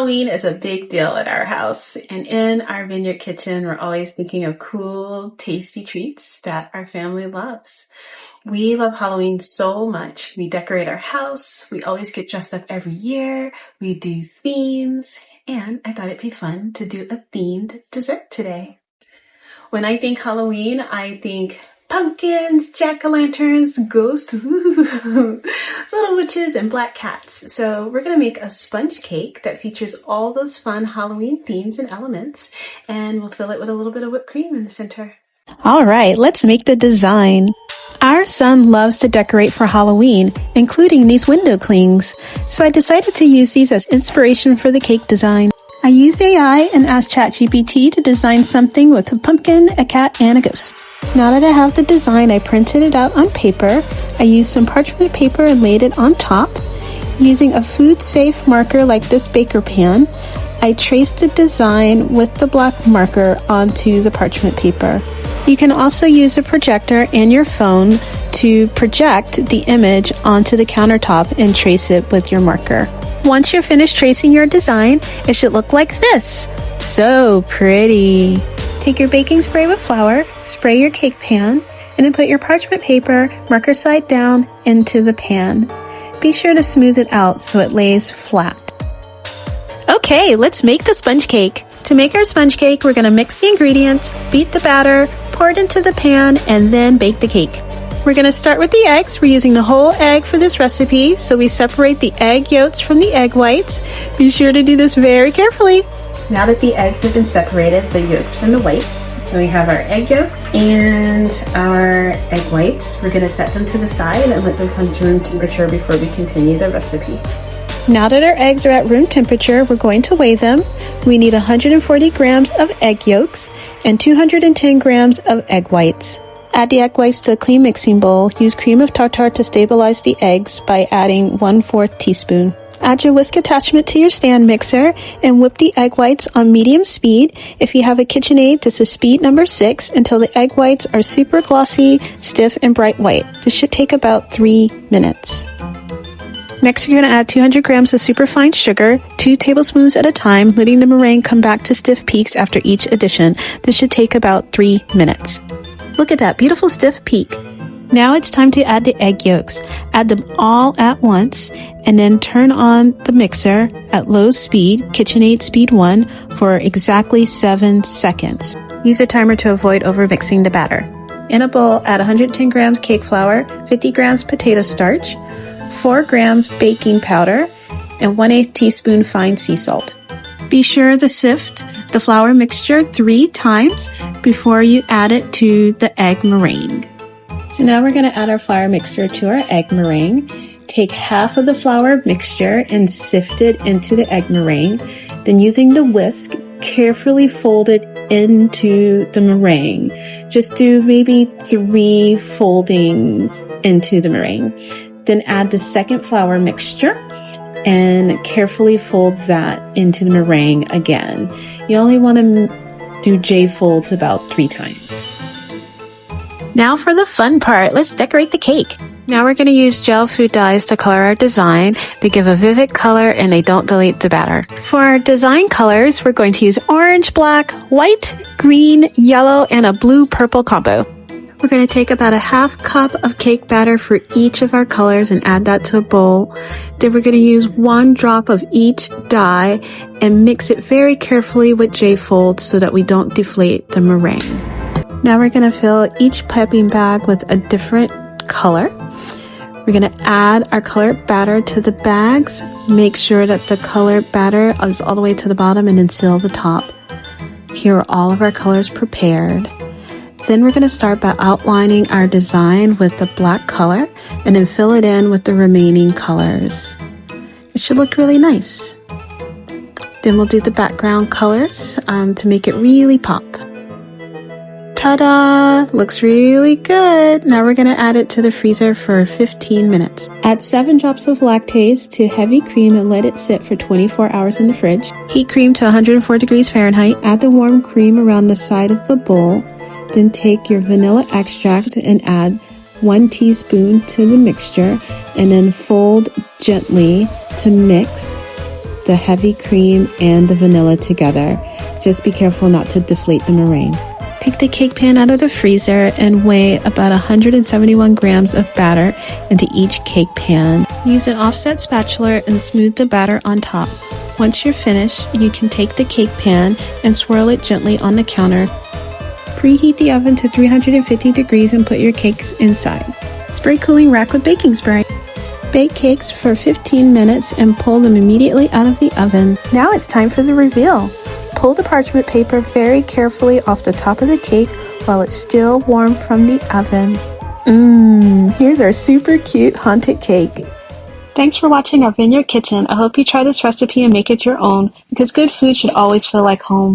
Halloween is a big deal at our house, and in our Vineyard kitchen, we're always thinking of cool, tasty treats that our family loves. We love Halloween so much. We decorate our house, we always get dressed up every year, we do themes, and I thought it'd be fun to do a themed dessert today. When I think Halloween, I think pumpkins, jack-o'-lanterns, ghosts, little witches, and black cats. So we're going to make a sponge cake that features all those fun Halloween themes and elements, and we'll fill it with a little bit of whipped cream in the center. All right, let's make the design. Our son loves to decorate for Halloween, including these window clings. So I decided to use these as inspiration for the cake design. I used AI and asked ChatGPT to design something with a pumpkin, a cat, and a ghost. Now that I have the design, I printed it out on paper. I used some parchment paper and laid it on top. Using a food-safe marker like this baker pan, I traced the design with the black marker onto the parchment paper. You can also use a projector and your phone to project the image onto the countertop and trace it with your marker. Once you're finished tracing your design, it should look like this. So pretty. Take your baking spray with flour, spray your cake pan, and then put your parchment paper, marker side down, into the pan. Be sure to smooth it out so it lays flat. Okay, let's make the sponge cake. To make our sponge cake, we're going to mix the ingredients, beat the batter, pour it into the pan, and then bake the cake. We're going to start with the eggs. We're using the whole egg for this recipe, so we separate the egg yolks from the egg whites. Be sure to do this very carefully. Now that the eggs have been separated, the yolks from the whites, and we have our egg yolks and our egg whites, we're going to set them to the side and let them come to room temperature before we continue the recipe. Now that our eggs are at room temperature, we're going to weigh them. We need 140 grams of egg yolks and 210 grams of egg whites. Add the egg whites to a clean mixing bowl. Use cream of tartar to stabilize the eggs by adding 1/4 teaspoon. Add your whisk attachment to your stand mixer and whip the egg whites on medium speed. If you have a KitchenAid, this is speed number 6 until the egg whites are super glossy, stiff, and bright white. This should take about 3 minutes. Next, you're going to add 200 grams of superfine sugar, 2 tablespoons at a time, letting the meringue come back to stiff peaks after each addition. This should take about 3 minutes. Look at that beautiful stiff peak. Now it's time to add the egg yolks. Add them all at once and then turn on the mixer at low speed, KitchenAid speed 1, for exactly 7 seconds. Use a timer to avoid overmixing the batter. In a bowl, add 110 grams cake flour, 50 grams potato starch, 4 grams baking powder, and 1/8 teaspoon fine sea salt. Be sure to sift the flour mixture 3 times before you add it to the egg meringue. So now we're going to add our flour mixture to our egg meringue. Take half of the flour mixture and sift it into the egg meringue. Then using the whisk, carefully fold it into the meringue. Just do maybe 3 foldings into the meringue. Then add the second flour mixture and carefully fold that into the meringue again. You only want to do J folds about 3 times. Now for the fun part, let's decorate the cake. Now we're going to use gel food dyes to color our design. They give a vivid color and they don't dilute the batter. For our design colors, we're going to use orange, black, white, green, yellow, and a blue-purple combo. We're going to take about a half cup of cake batter for each of our colors and add that to a bowl. Then we're going to use 1 drop of each dye and mix it very carefully with J folds so that we don't deflate the meringue. Now we're going to fill each piping bag with a different color. We're going to add our colored batter to the bags. Make sure that the colored batter is all the way to the bottom and then seal the top. Here are all of our colors prepared. Then we're going to start by outlining our design with the black color and then fill it in with the remaining colors. It should look really nice. Then we'll do the background colors to make it really pop. Ta-da! Looks really good. Now we're going to add it to the freezer for 15 minutes. Add 7 drops of lactase to heavy cream and let it sit for 24 hours in the fridge. Heat cream to 104 degrees Fahrenheit. Add the warm cream around the side of the bowl. Then take your vanilla extract and add 1 teaspoon to the mixture and then fold gently to mix. the heavy cream and the vanilla together. Just be careful not to deflate the meringue. Take the cake pan out of the freezer and weigh about 171 grams of batter into each cake pan. Use an offset spatula and smooth the batter on top. Once you're finished, you can take the cake pan and swirl it gently on the counter. Preheat the oven to 350 degrees and put your cakes inside. Spray cooling rack with baking spray. Bake cakes for 15 minutes and pull them immediately out of the oven. Now it's time for the reveal. Pull the parchment paper very carefully off the top of the cake while it's still warm from the oven. Here's our super cute haunted cake. Thanks for watching our Vineyard Kitchen. I hope you try this recipe and make it your own, because good food should always feel like home.